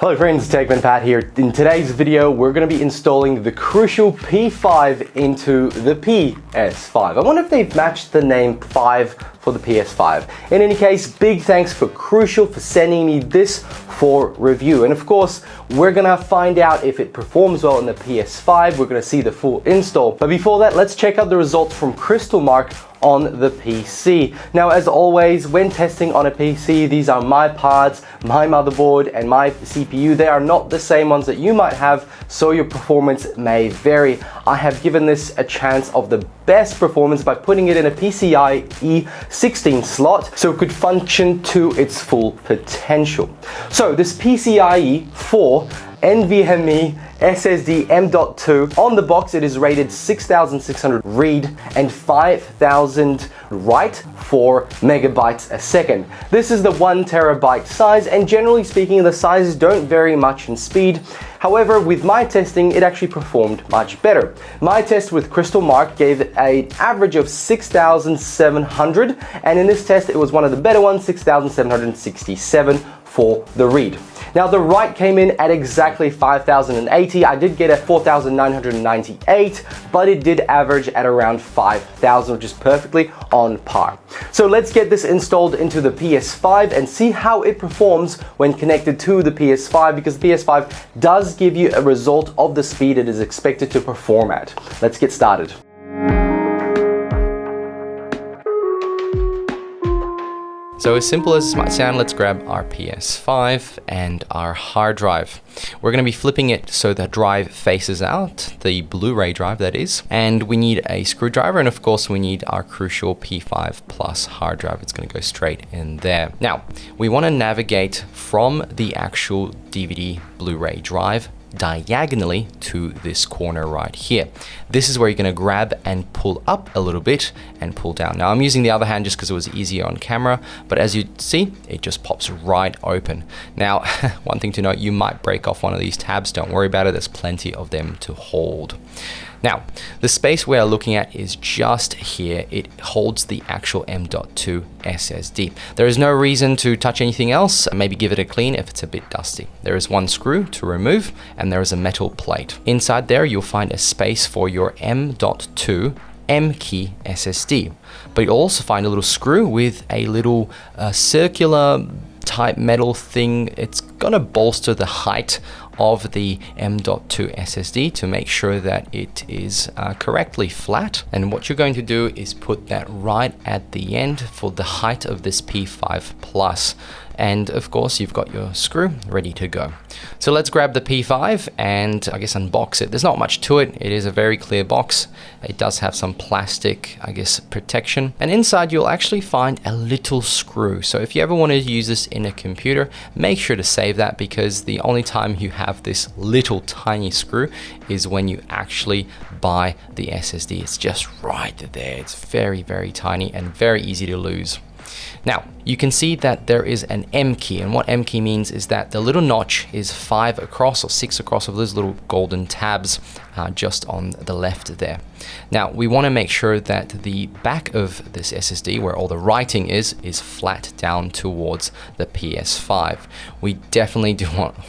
Hello friends, Techman Pat here. In today's video, we're going to be installing the crucial P5 into the PS5. I wonder if they've matched the name 5 for the PS5. In any case, big thanks for Crucial for sending me this for review. And of course, we're going to find out if it performs well in the PS5. We're going to see the full install. But before that, let's check out the results from Crystal Mark on the PC. Now, as always, when testing on a PC, these are my parts, my motherboard, and my CPU. They are not the same ones that you might have, so your performance may vary. I have given this a chance of the best performance by putting it in a PCIe 16 slot, so it could function to its full potential. So this PCIe 4 NVMe SSD M.2. On the box, it is rated 6,600 read and 5,000 write for megabytes a second. This is the 1 terabyte size, and generally speaking, the sizes don't vary much in speed. However, with my testing, it actually performed much better. My test with Crystal Mark gave it an average of 6,700, and in this test, it was one of the better ones, 6,767 for the read. Now the write came in at exactly 5,080. I did get a 4,998, but it did average at around 5,000, which is perfectly on par. So let's get this installed into the PS5 and see how it performs when connected to the PS5, because the PS5 does give you a result of the speed it is expected to perform at. Let's get started. So as simple as this might sound, let's grab our PS5 and our hard drive. We're going to be flipping it so the drive faces out, the Blu-ray drive that is, and we need a screwdriver, and of course we need our crucial P5 Plus hard drive. It's going to go straight in there. Now, we want to navigate from the actual DVD Blu-ray drive diagonally to this corner right here. This is where you're going to grab and pull up a little bit and pull down. Now I'm using the other hand just because it was easier on camera, but as you see, it just pops right open. Now, one thing to note, you might break off one of these tabs. Don't worry about it. There's plenty of them to hold. Now, the space we are looking at is just here. It holds the actual M.2 SSD. There is no reason to touch anything else. Maybe give it a clean if it's a bit dusty. There is one screw to remove, and there is a metal plate. Inside there, you'll find a space for your M.2 M-key SSD. But you'll also find a little screw with a little circular type metal thing. It's gonna bolster the height of the M.2 SSD to make sure that it is correctly flat. And what you're going to do is put that right at the end for the height of this P5 Plus. And of course, you've got your screw ready to go. So let's grab the P5 and I guess unbox it. There's not much to it. It is a very clear box. It does have some plastic, I guess, protection. And inside you'll actually find a little screw. So if you ever want to use this in a computer, make sure to save that, because the only time you have this little tiny screw is when you actually buy the SSD. It's just right there. It's very, very tiny and very easy to lose. Now, you can see that there is an M key, and what M key means is that the little notch is 5 across or 6 across of those little golden tabs just on the left there. Now, we want to make sure that the back of this SSD, where all the writing is flat down towards the PS5. We definitely do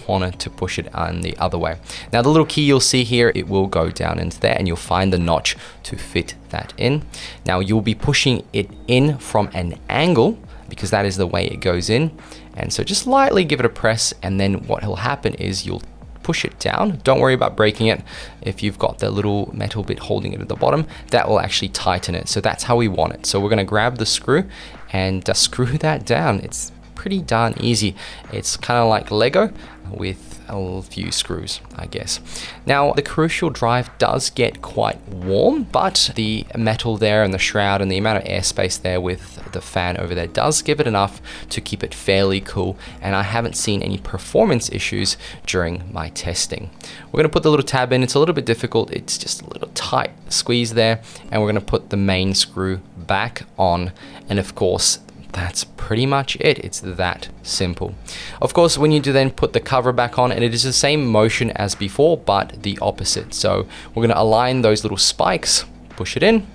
want to push it on the other way. Now, the little key you'll see here, it will go down into there, and you'll find the notch to fit that in. Now, you'll be pushing it in from an angle, because that is the way it goes in. And so just lightly give it a press, and then what will happen is you'll push it down. Don't worry about breaking it. If you've got the little metal bit holding it at the bottom, that will actually tighten it. So that's how we want it. So we're going to grab the screw and screw that down. It's pretty darn easy. It's kind of like Lego with a few screws, I guess. Now, the crucial drive does get quite warm, but the metal there and the shroud and the amount of airspace there with the fan over there does give it enough to keep it fairly cool, and I haven't seen any performance issues during my testing. We're going to put the little tab in. It's a little bit difficult. It's just a little tight squeeze there, and we're going to put the main screw back on, and of course, that's pretty much it. It's that simple. Of course, when you do then put the cover back on, and it is the same motion as before, but the opposite. So we're going to align those little spikes, push it in,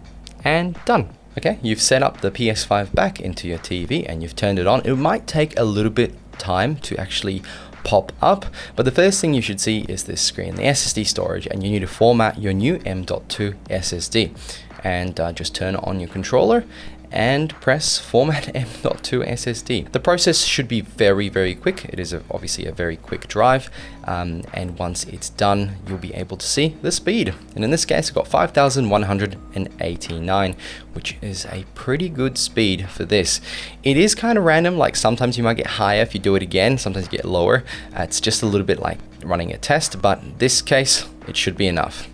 and done. Okay, you've set up the PS5 back into your TV and you've turned it on. It might take a little bit time to actually pop up. But the first thing you should see is this screen, the SSD storage, and you need to format your new M.2 SSD. And just turn on your controller and press format M.2 SSD. The process should be very, very quick. It is obviously a very quick drive. And once it's done, you'll be able to see the speed. And in this case, I've got 5,189, which is a pretty good speed for this. It is kind of random, like sometimes you might get higher if you do it again, sometimes you get lower. It's just a little bit like running a test, but in this case, it should be enough.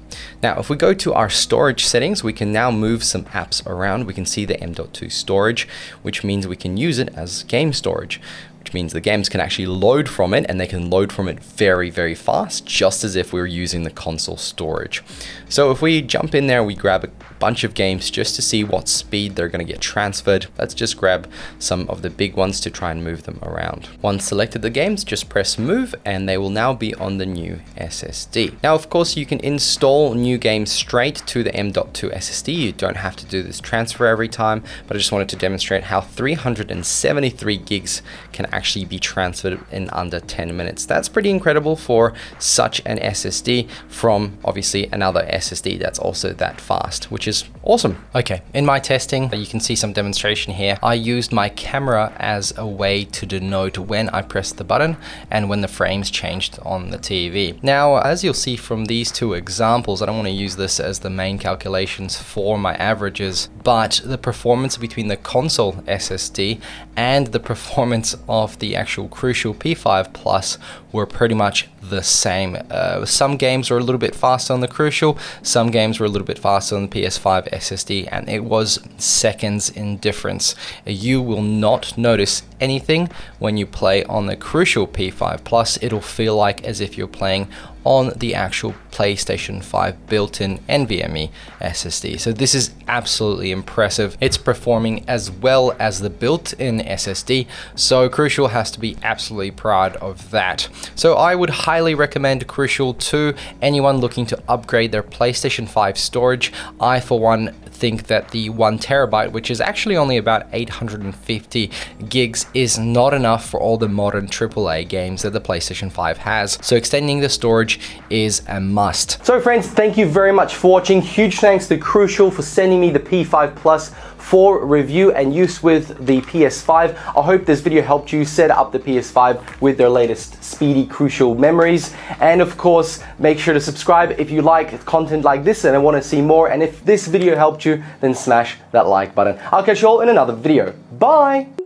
Now, if we go to our storage settings, we can now move some apps around. We can see the M.2 storage, which means we can use it as game storage, which means the games can actually load from it, and they can load from it very, very fast, just as if we were using the console storage. So if we jump in there, we grab a bunch of games just to see what speed they're going to get transferred. Let's just grab some of the big ones to try and move them around. Once selected the games, just press move, and they will now be on the new SSD. Now, of course, you can install new games straight to the M.2 SSD. You don't have to do this transfer every time, but I just wanted to demonstrate how 373 gigs can actually be transferred in under 10 minutes. That's pretty incredible for such an SSD from obviously another SSD that's also that fast, which is awesome. Okay, in my testing, you can see some demonstration here. I used my camera as a way to denote when I pressed the button and when the frames changed on the TV. Now, as you'll see from these two examples, I don't want to use this as the main calculations for my averages, but the performance between the console SSD and the performance of the actual Crucial P5 Plus were pretty much the same. Some games were a little bit faster on the Crucial, some games were a little bit faster on the PS5 SSD, and it was seconds in difference. You will not notice anything when you play on the Crucial P5 Plus. It'll feel like as if you're playing on the actual PlayStation 5 built-in NVMe SSD. So this is absolutely impressive. It's performing as well as the built-in SSD, so Crucial has to be absolutely proud of that. So I would highly recommend Crucial to anyone looking to upgrade their PlayStation 5 storage. I, for one, think that the 1 terabyte, which is actually only about 850 gigs, is not enough for all the modern AAA games that the PlayStation 5 has. So extending the storage is a must. So friends, thank you very much for watching. Huge thanks to Crucial for sending me the P5 Plus for review and use with the PS5. I hope this video helped you set up the PS5 with their latest speedy Crucial memories. And of course, make sure to subscribe if you like content like this and I want to see more. And if this video helped you, then smash that like button. I'll catch you all in another video. Bye!